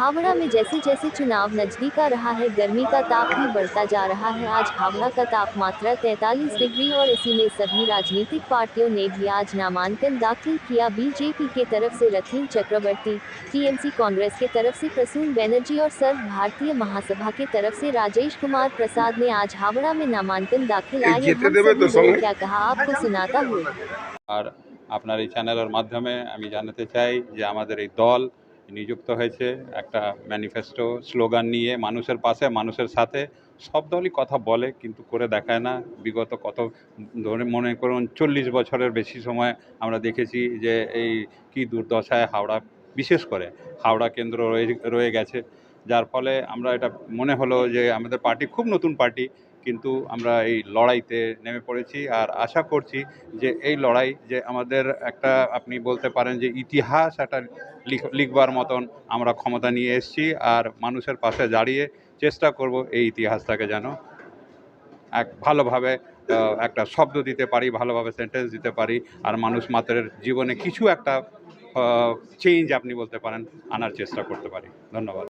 हावड़ा में जैसे जैसे चुनाव नजदीक आ रहा है, गर्मी का ताप भी बढ़ता जा रहा है। आज हावड़ा का तापमात्रा 43 डिग्री और इसी में सभी राजनीतिक पार्टियों ने भी आज नामांकन दाखिल किया। बीजेपी के तरफ से रथीन चक्रवर्ती, टीएमसी कांग्रेस के तरफ से प्रसून बैनर्जी और सर्व भारतीय महासभा के तरफ से राजेश कुमार प्रसाद ने आज हावड़ा में नामांकन दाखिल। आइए हम सभी लोग क्या कहा आपको सुनाता हूँ। আর আপনার এই চ্যানেলের মাধ্যমে আমি জানাতে চাই যে আমাদের এই দল নিযুক্ত হয়েছে একটা ম্যানিফেস্টো স্লোগান নিয়ে, মানুষের পাশে মানুষের সাথে। সব দলই কথা বলে কিন্তু করে দেখায় না। বিগত কত ধরে মনে করুন 40 বছরের বেশি সময় আমরা দেখেছি যে এই কি দুর্দশায় হাওড়া, বিশেষ করে হাওড়া কেন্দ্র রয়ে গেছে। যার ফলে আমরা এটা মনে হলো যে আমাদের পার্টি খুব নতুন পার্টি, কিন্তু আমরা এই লড়াইতে নেমে পড়েছি। আর আশা করছি যে এই লড়াই যে আমাদের একটা, আপনি বলতে পারেন যে ইতিহাস একটা লিখবার মতন আমরা ক্ষমতা নিয়ে এসেছি। আর মানুষের পাশে দাঁড়িয়ে চেষ্টা করব এই ইতিহাসটাকে যেন এক ভালোভাবে একটা শব্দ দিতে পারি, ভালোভাবে সেন্টেন্স দিতে পারি, আর মানুষ মাত্রের জীবনে কিছু একটা চেঞ্জ আপনি বলতে পারেন আনার চেষ্টা করতে পারি। ধন্যবাদ।